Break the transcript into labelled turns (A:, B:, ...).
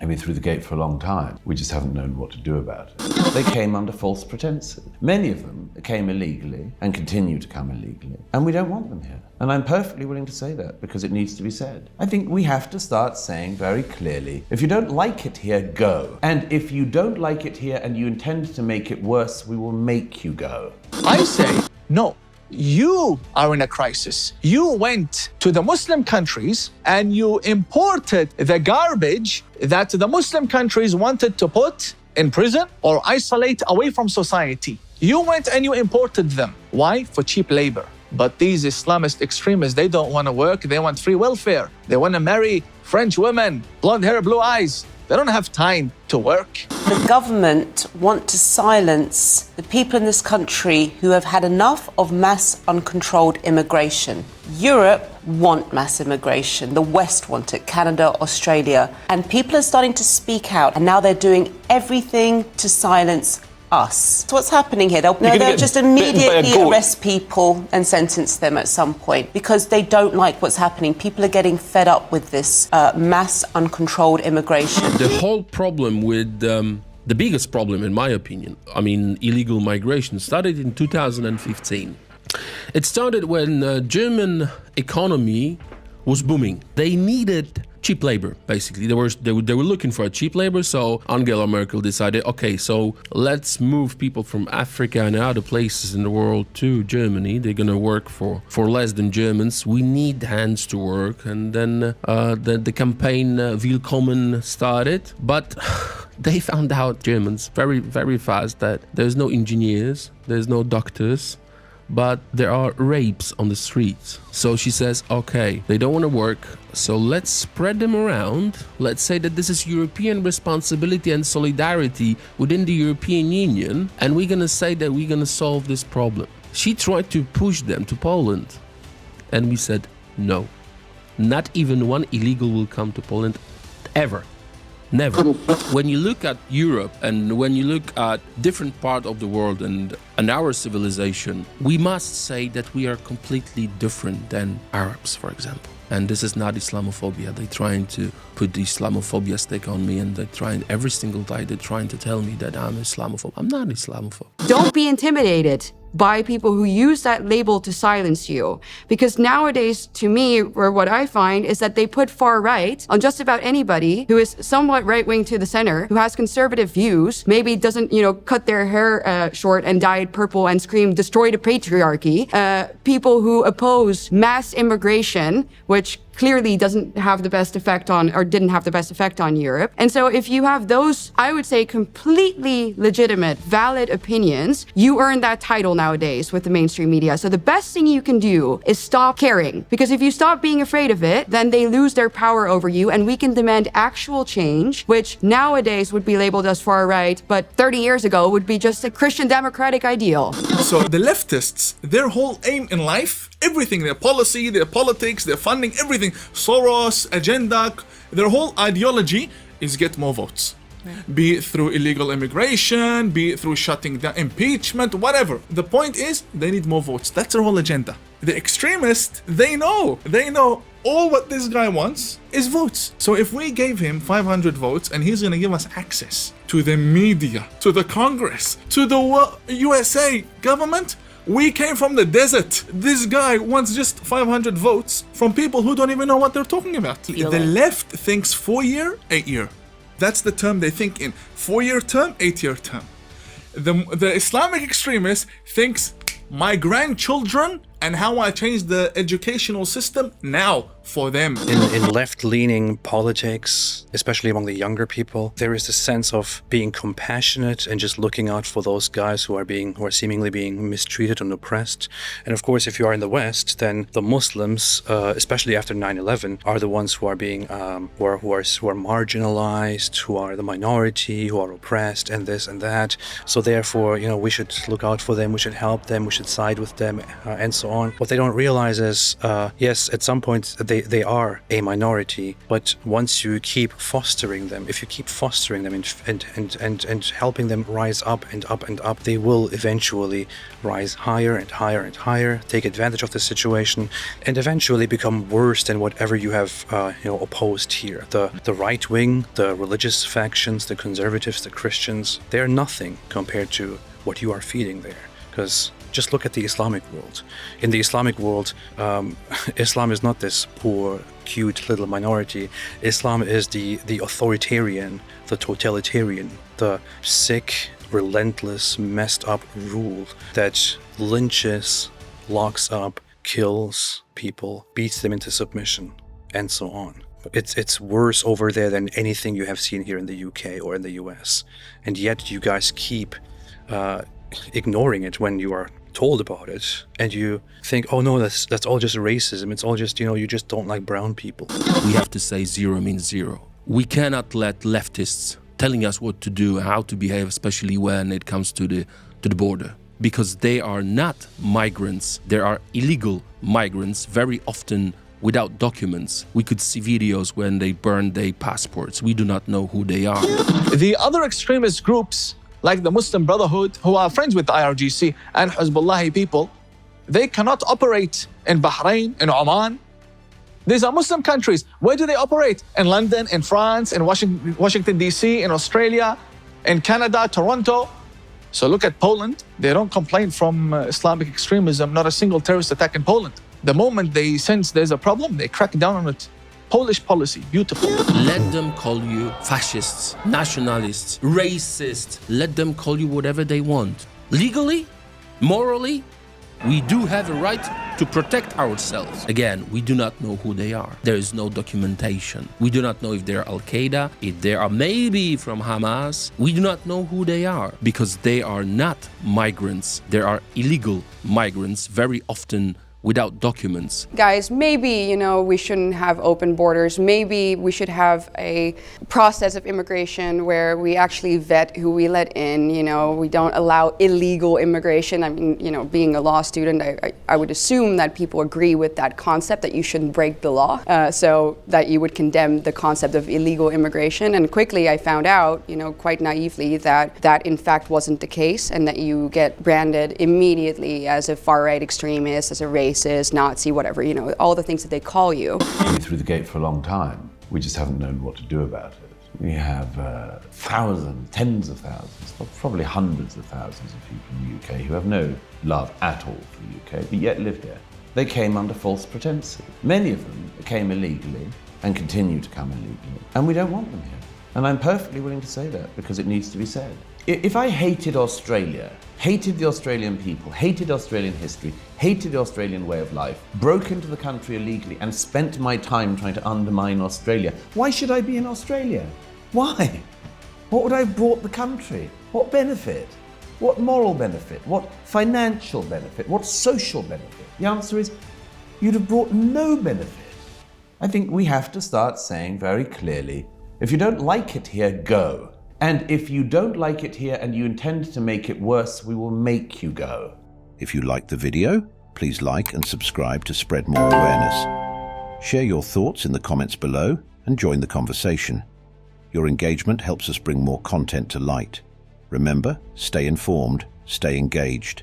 A: They've been through the gate for a long time. We just haven't known what to do about it. They came under false pretenses. Many of them came illegally and continue to come illegally, and we don't want them here. And I'm perfectly willing to say that because it needs to be said. I think we have to start saying very clearly, if you don't like it here, go. And if you don't like it here and you intend to make it worse, we will make you go.
B: I say, no. You are in a crisis. You went to the Muslim countries and you imported the garbage that the Muslim countries wanted to put in prison or isolate away from society. You went and you imported them. Why? For cheap labor. But these Islamist extremists, they don't want to work. They want free welfare. They want to marry French women, blonde hair, blue eyes. They don't have time to work.
C: The government want to silence the people in this country who have had enough of mass uncontrolled immigration. Europe want mass immigration. The West want it, Canada, Australia. And people are starting to speak out, and now they're doing everything to silence us. So what's happening here? They'll just immediately arrest people and sentence them at some point because they don't like what's happening. People are getting fed up with this mass uncontrolled immigration.
D: The whole problem with the biggest problem, in my opinion, illegal migration started in 2015. It started when the German economy was booming. They needed cheap labor, basically. They were looking for a cheap labor, so Angela Merkel decided, okay, so let's move people from Africa and other places in the world to Germany. They're gonna work for less than Germans. We need hands to work. And then the campaign Willkommen started. But they found out, Germans, very, very fast that there's no engineers, there's no doctors, but there are rapes on the streets. So she says, okay, they don't want to work, so let's spread them around. Let's say that this is European responsibility and solidarity within the European Union, and we're gonna say that we're gonna solve this problem. She tried to push them to Poland, and we said, no. Not even one illegal will come to Poland, ever. Never. When you look at Europe and when you look at different part of the world and our civilization, we must say that we are completely different than Arabs, for example. And this is not Islamophobia. They're trying to put the Islamophobia stick on me, and they're trying every single day, they're trying to tell me that I'm Islamophobe. I'm not Islamophobe.
E: Don't be intimidated by people who use that label to silence you. Because nowadays, to me, or what I find, is that they put far right on just about anybody who is somewhat right-wing to the center, who has conservative views, maybe doesn't, cut their hair short and dye it purple and scream, destroy the patriarchy. People who oppose mass immigration, which clearly doesn't have the best effect on, or didn't have the best effect on Europe. And so if you have those, I would say, completely legitimate, valid opinions, you earn that title nowadays with the mainstream media. So the best thing you can do is stop caring. Because if you stop being afraid of it, then they lose their power over you, and we can demand actual change, which nowadays would be labeled as far right, but 30 years ago would be just a Christian democratic ideal.
F: So the leftists, their whole aim in life, everything, their policy, their politics, their funding, everything, Soros, agenda, their whole ideology is get more votes. Right. Be it through illegal immigration, be it through shutting down impeachment, whatever. The point is, they need more votes. That's their whole agenda. The extremists, they know all what this guy wants is votes. So if we gave him 500 votes and he's gonna give us access to the media, to the Congress, to the USA government, we came from the desert. This guy wants just 500 votes from people who don't even know what they're talking about. The left thinks 4-year, 8-year. That's the term they think in. 4-year term, 8-year term. The Islamic extremist thinks my grandchildren and how I change the educational system now for them.
G: In left-leaning politics, especially among the younger people, there is a sense of being compassionate and just looking out for those guys who are seemingly being mistreated and oppressed. And of course, if you are in the West, then the Muslims, especially after 9/11, are the ones who are being who are marginalized, who are the minority, who are oppressed, and this and that. So therefore, we should look out for them, we should help them, we should side with them, and so on. What they don't realize is, yes, at some point they are a minority, but once you keep fostering them, if you keep fostering them and helping them rise up and up and up, they will eventually rise higher and higher and higher, take advantage of the situation, and eventually become worse than whatever you have opposed here. The right wing, the religious factions, the conservatives, the Christians, they're nothing compared to what you are feeding there. Because just look at the Islamic world. In the Islamic world, Islam is not this poor, cute little minority. Islam is the authoritarian, the totalitarian, the sick, relentless, messed up rule that lynches, locks up, kills people, beats them into submission, and so on. It's worse over there than anything you have seen here in the UK or in the US. And yet you guys keep ignoring it when you are told about it, and you think, oh no, that's all just racism, it's all just, you just don't like brown people.
D: We have to say zero means zero. We cannot let leftists telling us what to do, how to behave, especially when it comes to the border, because they are not migrants. They are illegal migrants, very often without documents. We could see videos when they burn their passports. We do not know who they are.
B: The other extremist groups, like the Muslim Brotherhood, who are friends with the IRGC and Hezbollah people, they cannot operate in Bahrain, in Oman. These are Muslim countries. Where do they operate? In London, in France, in Washington, D.C., in Australia, in Canada, Toronto. So look at Poland. They don't complain from Islamic extremism, not a single terrorist attack in Poland. The moment they sense there's a problem, they crack down on it. Polish policy, beautiful.
D: Let them call you fascists, nationalists, racists. Let them call you whatever they want. Legally, morally, we do have a right to protect ourselves. Again, we do not know who they are. There is no documentation. We do not know if they're Al-Qaeda, if they are maybe from Hamas. We do not know who they are because they are not migrants. They are illegal migrants, very often without documents.
E: Guys, maybe, we shouldn't have open borders. Maybe we should have a process of immigration where we actually vet who we let in. We don't allow illegal immigration. I mean, being a law student, I would assume that people agree with that concept, that you shouldn't break the law, so that you would condemn the concept of illegal immigration. And quickly I found out, quite naively, that in fact wasn't the case, and that you get branded immediately as a far-right extremist, as a racist, Nazi, whatever, all the things that they call you.
A: We've been through the gate for a long time. We just haven't known what to do about it. We have thousands, tens of thousands, probably hundreds of thousands of people in the UK who have no love at all for the UK, but yet live here. They came under false pretenses. Many of them came illegally and continue to come illegally, and we don't want them here. And I'm perfectly willing to say that because it needs to be said. If I hated Australia, hated the Australian people, hated Australian history, hated the Australian way of life, broke into the country illegally and spent my time trying to undermine Australia, why should I be in Australia? Why? What would I have brought the country? What benefit? What moral benefit? What financial benefit? What social benefit? The answer is, you'd have brought no benefit. I think we have to start saying very clearly, if you don't like it here, go. And if you don't like it here and you intend to make it worse, we will make you go.
H: If you liked the video, please like and subscribe to spread more awareness. Share your thoughts in the comments below and join the conversation. Your engagement helps us bring more content to light. Remember, stay informed, stay engaged.